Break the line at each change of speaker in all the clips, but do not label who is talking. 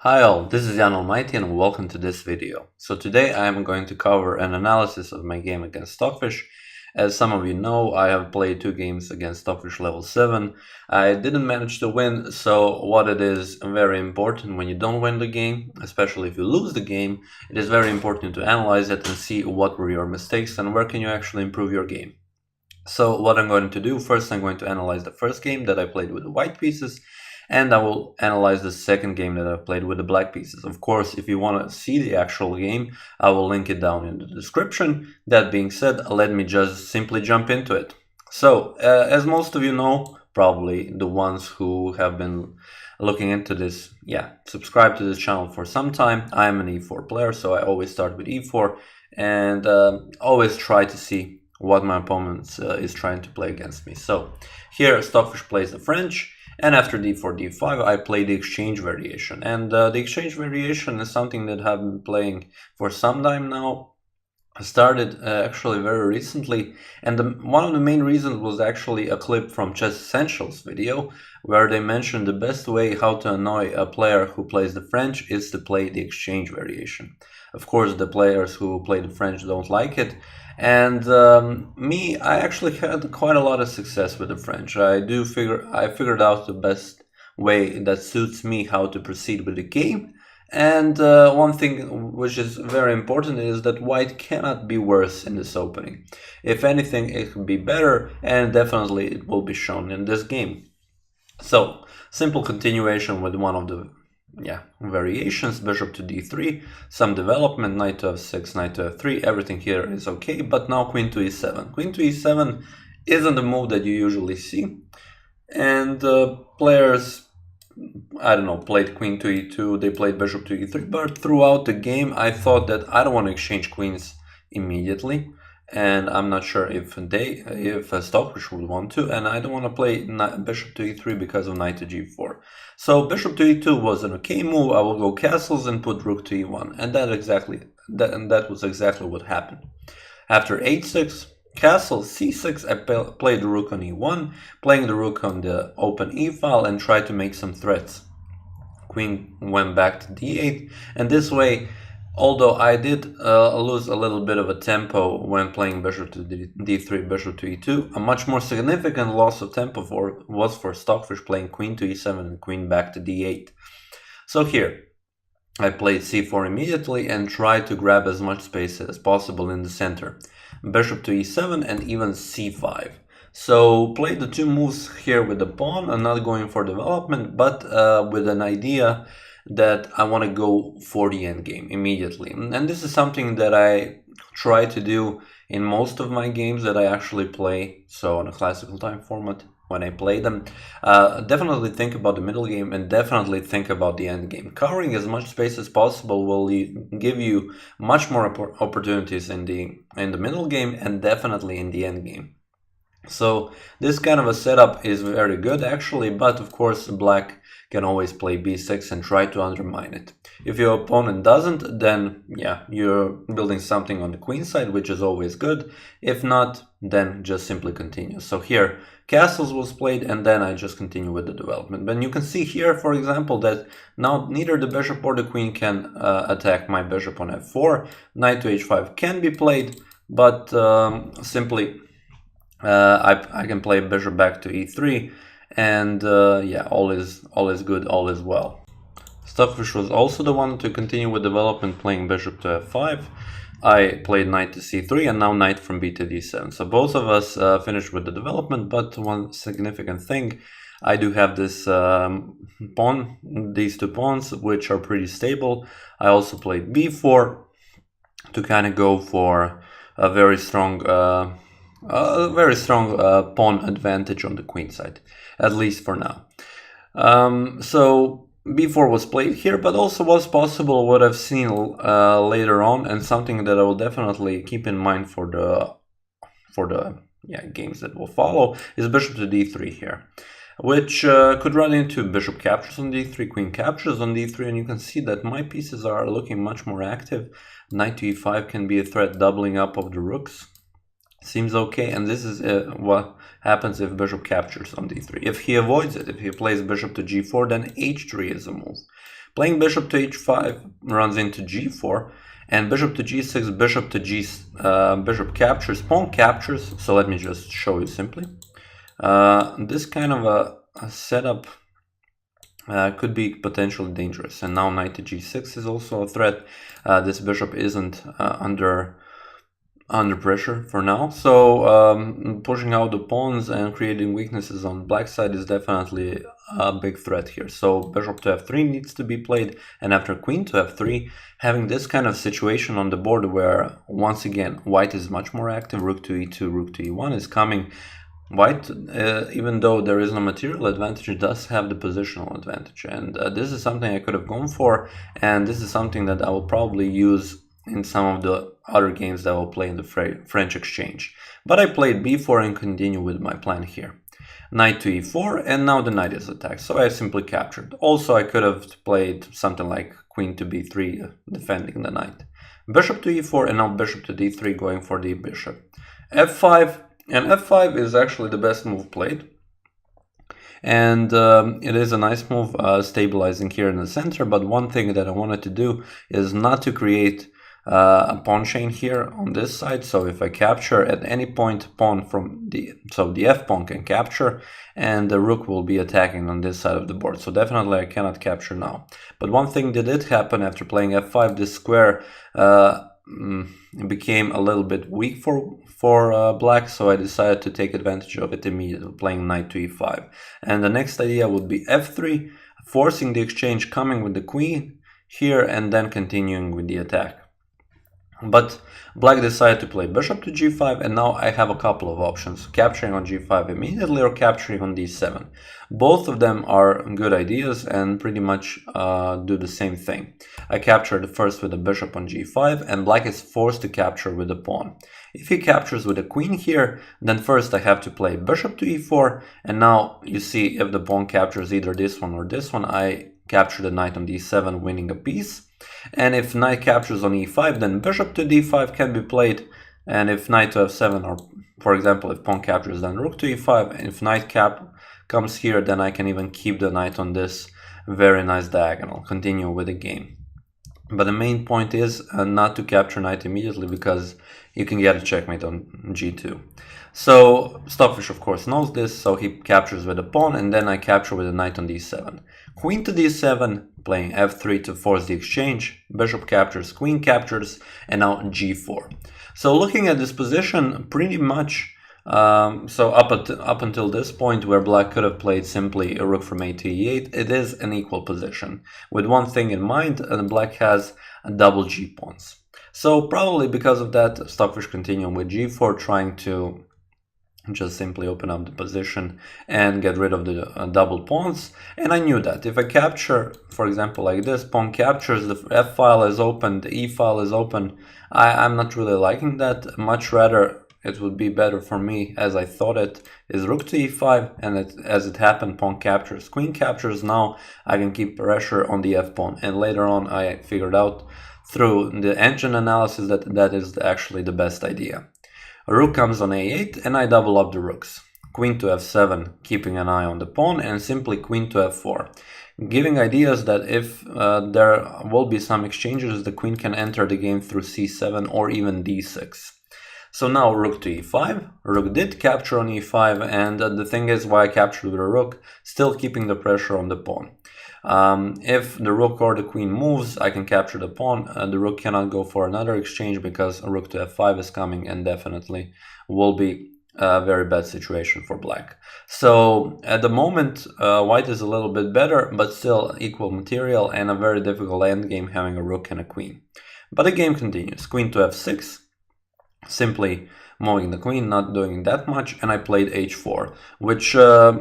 Hi all, this is Allmighty and welcome to this video. So today I am going to cover an analysis of my game against Stockfish. As some of you know, I have played 2 games against Stockfish level 7. I didn't manage to win, so what it is very important when you don't win the game, especially if you lose the game, it is very important to analyze it and see what were your mistakes and where can you actually improve your game. So what I'm going to do, first I'm going to analyze the first game that I played with the white pieces, and I will analyze the second game that I've played with the black pieces. Of course, if you want to see the actual game, I will link it down in the description. That being said, let me just simply jump into it. So, as most of you know, probably the ones who have been looking into this, subscribe to this channel for some time. I'm an e4 player, so I always start with e4 and always try to see what my opponent is trying to play against me. So here Stockfish plays the French, and after d4, d5 I play the exchange variation. And the exchange variation is something that I've been playing for some time now. I started actually very recently, and one of the main reasons was actually a clip from Chess Essentials video where they mentioned the best way how to annoy a player who plays the French is to play the exchange variation. Of course, the players who play the French don't like it, and I actually had quite a lot of success with the French. I figured out the best way that suits me how to proceed with the game. And one thing which is very important is that white cannot be worse in this opening. If anything, it could be better, and definitely it will be shown in this game. So, simple continuation with one of the variations, bishop to d3, some development, knight to f6, knight to f3, everything here is okay, but now queen to e7. Queen to e7 isn't the move that you usually see, and players, I don't know, played queen to e2, they played bishop to e3, but throughout the game I thought that I don't want to exchange queens immediately, and I'm not sure if Stockfish would want to, and I don't want to play bishop to e3 because of knight to g4. So bishop to e2 was an okay move. I will go castles and put rook to e1, and that was exactly what happened. After h6, castle c6, I played the rook on e1, playing the rook on the open e-file and tried to make some threats. Queen went back to d8, and this way, although I did lose a little bit of a tempo when playing bishop to d3, bishop to e2, a much more significant loss of tempo was for Stockfish playing queen to e7 and queen back to d8. So here, I played c4 immediately and tried to grab as much space as possible in the center. Bishop to e7 and even c5. So played the 2 moves here with the pawn and not going for development, but with an idea that I want to go for the endgame immediately. And this is something that I try to do in most of my games that I actually play, so on a classical time format. When I play them, definitely think about the middle game and definitely think about the end game. Covering as much space as possible will give you much more opportunities in the middle game and definitely in the end game. So this kind of a setup is very good actually, but of course black can always play b6 and try to undermine it. If your opponent doesn't, then you're building something on the queen side, which is always good. If not, then just simply continue. So here castles was played and then I just continue with the development. But you can see here, for example, that now neither the bishop or the queen can attack my bishop on f4. Knight to h5 can be played, but simply I can play bishop back to e3, and all is good, all is well. Stockfish was also the one to continue with development, playing bishop to f5. I played knight to c3 and now knight from b to d7. So both of us finished with the development, but one significant thing, I do have this these 2 pawns, which are pretty stable. I also played b4 to kind of go for a very strong pawn advantage on the queen side, at least for now. So b4 was played here, but also was possible what I've seen later on, and something that I will definitely keep in mind for the games that will follow, is bishop to d3 here, which could run into bishop captures on d3, queen captures on d3, and you can see that my pieces are looking much more active. Knight to e5 can be a threat, doubling up of the rooks. Seems okay, and this is what happens if bishop captures on d3. If he avoids it, if he plays bishop to g4, then h3 is a move. Playing bishop to h5 runs into g4, and bishop to g6, bishop captures, pawn captures. So let me just show you simply. This kind of a setup could be potentially dangerous, and now knight to g6 is also a threat. This bishop isn't under pressure for now, so pushing out the pawns and creating weaknesses on black side is definitely a big threat here. So bishop to f3 needs to be played, and after queen to f3, having this kind of situation on the board where once again white is much more active, rook to e2, rook to e1 is coming. White, even though there is no material advantage, does have the positional advantage, and this is something I could have gone for, and this is something that I will probably use in some of the other games that I will play in the French exchange. But I played b4 and continue with my plan here. Knight to e4, and now the knight is attacked, so I simply captured. Also, I could have played something like queen to b3, defending the knight. Bishop to e4, and now bishop to d3, going for the bishop. f5, and f5 is actually the best move played. And it is a nice move, stabilizing here in the center, but one thing that I wanted to do is not to create a pawn chain here on this side. So if I capture at any point pawn from the f pawn can capture, and the rook will be attacking on this side of the board. So definitely I cannot capture now. But one thing that did happen after playing f5, this square became a little bit weak for black, so I decided to take advantage of it immediately, playing knight to e5. And the next idea would be f3, forcing the exchange, coming with the queen here, and then continuing with the attack. But black decided to play bishop to g5, and now I have a couple of options: capturing on g5 immediately or capturing on d7. Both of them are good ideas and pretty much do the same thing. I captured first with the bishop on g5, and black is forced to capture with the pawn. If he captures with a queen here, then first I have to play bishop to e4, and now you see if the pawn captures either this one or this one, I capture the knight on d7, winning a piece. And if knight captures on e5, then bishop to d5 can be played, and if knight to f7, or for example if pawn captures, then rook to e5, and if knight comes here, then I can even keep the knight on this very nice diagonal, continue with the game. But the main point is not to capture knight immediately, because you can get a checkmate on g2. So Stockfish of course knows this, so he captures with a pawn, and then I capture with a knight on d7. Queen to d7, playing f3 to force the exchange, bishop captures, queen captures, and now g4. So looking at this position, pretty much, so up until this point where black could have played simply a rook from a to e8, it is an equal position. With one thing in mind, black has a double g pawns. So probably because of that, Stockfish continued with g4, trying to just simply open up the position and get rid of the double pawns. And I knew that if I capture, for example, like this, pawn captures, the f file is open, the e file is open. I'm not really liking that. Much rather, it would be better for me, as I thought it, is rook to e5, and as it happened, pawn captures, queen captures. Now I can keep pressure on the f pawn, and later on I figured out through the engine analysis that that is actually the best idea. A rook comes on a8, and I double up the rooks. Queen to f7, keeping an eye on the pawn, and simply queen to f4, giving ideas that if there will be some exchanges, the queen can enter the game through c7 or even d6. So now rook to e5, rook did capture on e5, and the thing is why I captured with a rook, still keeping the pressure on the pawn. If the rook or the queen moves, I can capture the pawn. The rook cannot go for another exchange because a rook to f5 is coming, and definitely will be a very bad situation for black. So at the moment, white is a little bit better, but still equal material, and a very difficult endgame having a rook and a queen. But the game continues. Queen to f6, simply moving the queen, not doing that much, and I played h4, which, yeah,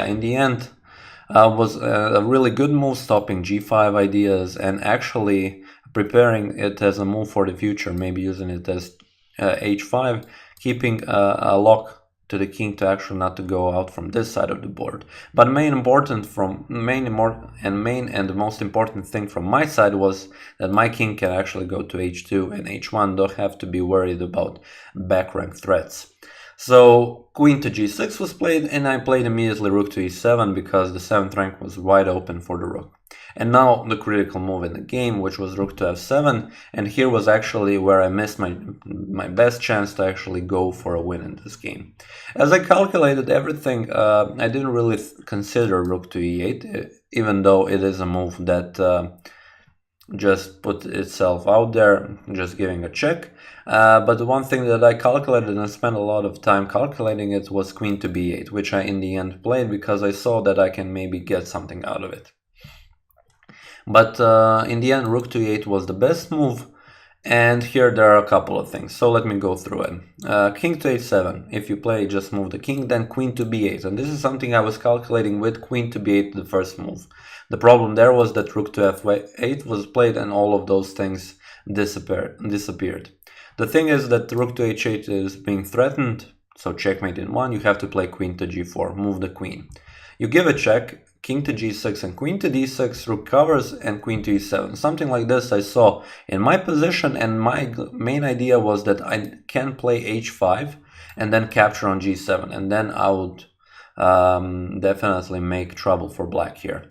in the end, was a really good move, stopping g5 ideas and actually preparing it as a move for the future, maybe using it as h5, keeping a lock to the king to actually not to go out from this side of the board. But the main and the most important thing from my side was that my king can actually go to h2 and h1, don't have to be worried about back rank threats. So queen to g6 was played, and I played immediately rook to e7 because the 7th rank was wide open for the rook. And now the critical move in the game, which was rook to f7, and here was actually where I missed my best chance to actually go for a win in this game. As I calculated everything, I didn't really consider rook to e8, even though it is a move that just put itself out there, just giving a check. But the one thing that I calculated and I spent a lot of time calculating it was queen to b8, which I in the end played because I saw that I can maybe get something out of it. But in the end, rook to e8 was the best move, and here there are a couple of things, so let me go through it. King to h7, if you play just move the king, then queen to b8, and this is something I was calculating with queen to b8 the first move. The problem there was that rook to f8 was played and all of those things disappeared. The thing is that rook to h8 is being threatened, so checkmate in one, you have to play queen to g4, move the queen. You give a check, king to g6 and queen to d6, rook covers, and queen to e7. Something like this I saw in my position, and my main idea was that I can play h5 and then capture on g7, and then I would definitely make trouble for black here.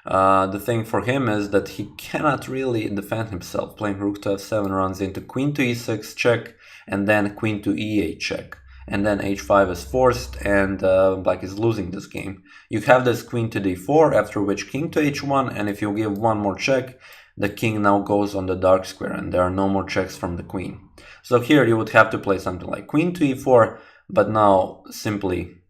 The thing for him is that he cannot really defend himself. Playing rook to f7 runs into queen to e6 check, and then queen to e8 check. And then h5 is forced, and black is losing this game. You have this queen to d4, after which king to h1, and if you give one more check, the king now goes on the dark square, and there are no more checks from the queen. So here you would have to play something like queen to e4, but now simply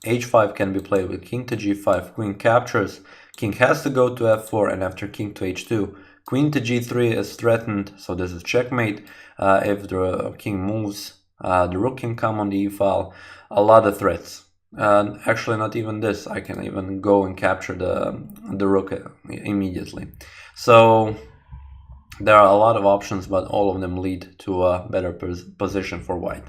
h5 can be played with king to g5, queen captures, king has to go to f4, and after king to h2, queen to g3 is threatened, so this is checkmate. If the king moves, the rook can come on the e-file, a lot of threats. Actually, not even this, I can even go and capture the rook immediately. So there are a lot of options, but all of them lead to a better position for white.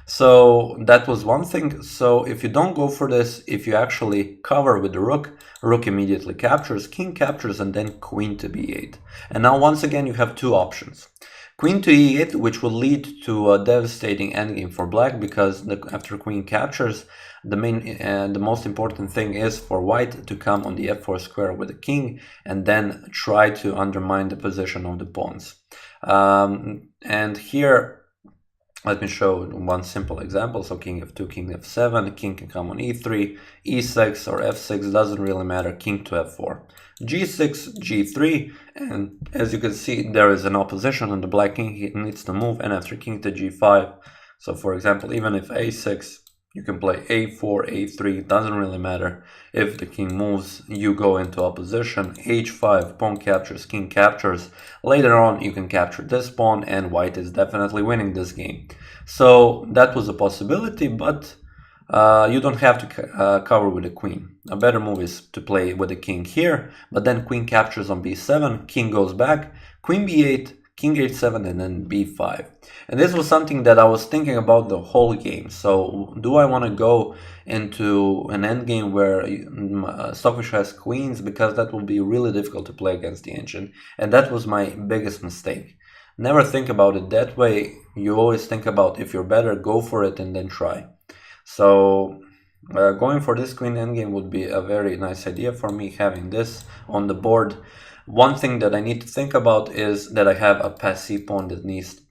So that was one thing. So if you don't go for this, if you actually cover with the rook, rook immediately captures, king captures, and then queen to b8. And now once again you have two options. Queen to e8, which will lead to a devastating endgame for black, because after queen captures, the most important thing is for white to come on the f4 square with the king and then try to undermine the position of the pawns. And here, let me show one simple example. So king f2, king f7, king can come on e3, e6 or f6, doesn't really matter, king to f4. g6, g3, and as you can see, there is an opposition on the black king, he needs to move, and after king to g5, so for example, even if a6, you can play a4, a3, doesn't really matter. If the king moves, you go into opposition, h5, pawn captures, king captures. Later on, you can capture this pawn, and white is definitely winning this game. So that was a possibility, but you don't have to cover with the queen. A better move is to play with the king here, but then queen captures on b7, king goes back, queen b8, king h7, and then b5. And this was something that I was thinking about the whole game. So do I want to go into an endgame where Stockfish has queens, because that will be really difficult to play against the ancient, and that was my biggest mistake. Never think about it that way. You always think about, if you're better, go for it and then try. So going for this queen endgame would be a very nice idea for me, having this on the board. One thing that I need to think about is that I have a passive pawn that needs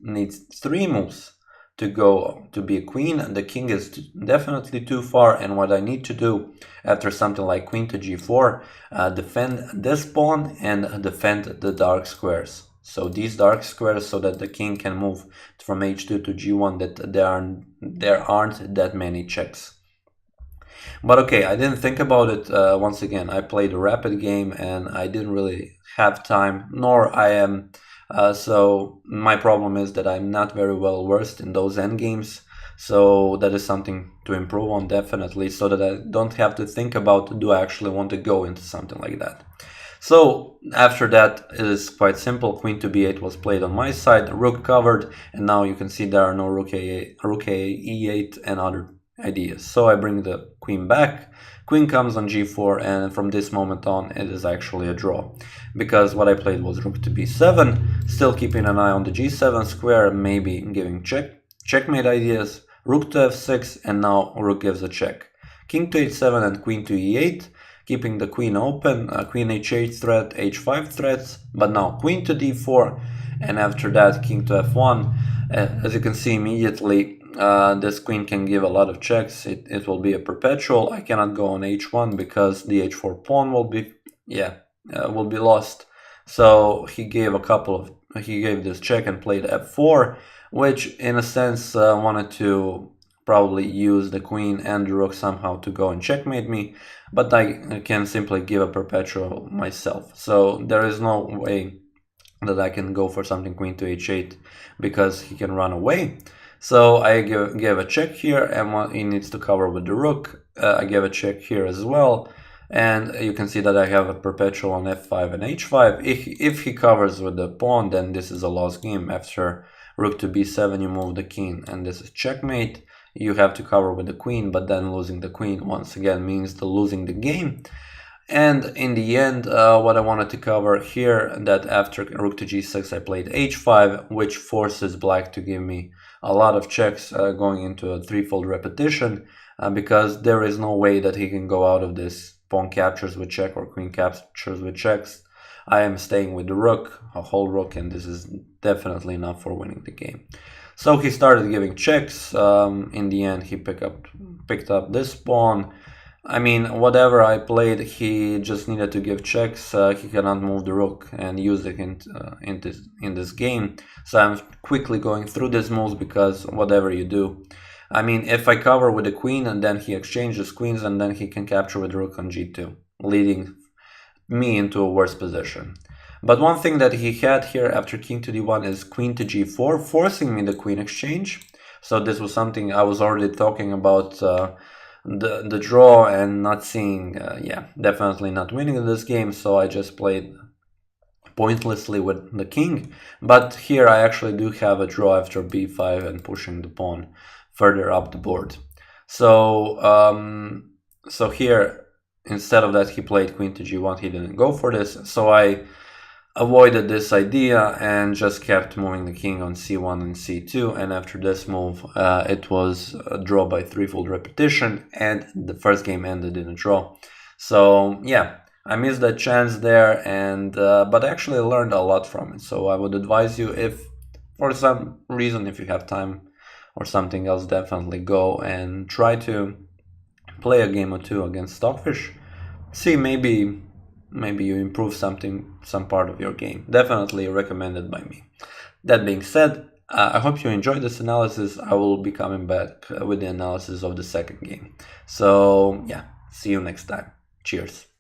3 moves to go to be a queen, and the king is definitely too far. And what I need to do after something like queen to g4, defend this pawn and defend the dark squares. So these dark squares, so that the king can move from h2 to g1, that there aren't that many checks. But okay, I didn't think about it. Once again, I played a rapid game and I didn't really have time, nor I am. So my problem is that I'm not very well versed in those endgames. So that is something to improve on, definitely, so that I don't have to think about, do I actually want to go into something like that. So after that, it is quite simple. Queen to b8 was played on my side, rook covered, and now you can see there are no rook e8 and other ideas. So I bring the queen back, queen comes on g4, and from this moment on it is actually a draw, because what I played was rook to b7, still keeping an eye on the g7 square, maybe giving checkmate ideas, rook to f6, and now rook gives a check. King to h7 and queen to e8, keeping the queen open, queen h8 threat, h5 threats, but now queen to d4, and after that king to f1. As you can see immediately, this queen can give a lot of checks. It will be a perpetual. I cannot go on h1 because the h4 pawn will be, will be lost. So he gave this check and played f4, which in a sense wanted to probably use the queen and the rook somehow to go and checkmate me, but I can simply give a perpetual myself. So there is no way that I can go for something queen to h8 because he can run away. So I gave a check here, and he needs to cover with the rook. I gave a check here as well, and you can see that I have a perpetual on f5 and h5. If he covers with the pawn, then this is a lost game. After rook to b7, you move the king, and this is checkmate. You have to cover with the queen, but then losing the queen once again means losing the game. And in the end, what I wanted to cover here, that after rook to g6 I played h5, which forces black to give me a lot of checks going into a threefold repetition, because there is no way that he can go out of this pawn captures with check or queen captures with checks. I am staying with the rook, a whole rook, and this is definitely enough for winning the game. So he started giving checks. In the end, he picked up this pawn. I mean, whatever I played, he just needed to give checks. He cannot move the rook and use it in this game. So I'm quickly going through these moves because whatever you do, I mean, if I cover with the queen and then he exchanges queens, and then he can capture with rook on g2, leading me into a worse position. But one thing that he had here after king to d1 is queen to g4, forcing me the queen exchange. So this was something I was already talking about, the draw and not seeing, definitely not winning in this game. So I just played pointlessly with the king. But here I actually do have a draw after b5 and pushing the pawn further up the board. So so here, instead of that, he played queen to g1. He didn't go for this, so I avoided this idea and just kept moving the king on c1 and c2. And after this move, it was a draw by threefold repetition, and the first game ended in a draw. So yeah, I missed that chance there, and but I actually learned a lot from it. So I would advise you, if for some reason, if you have time or something else, definitely go and try to play a game or two against Stockfish. See, maybe you improve some part of your game. Definitely recommended by me. That being said, I hope you enjoyed this analysis. I will be coming back with the analysis of the second game. So yeah, see you next time. Cheers.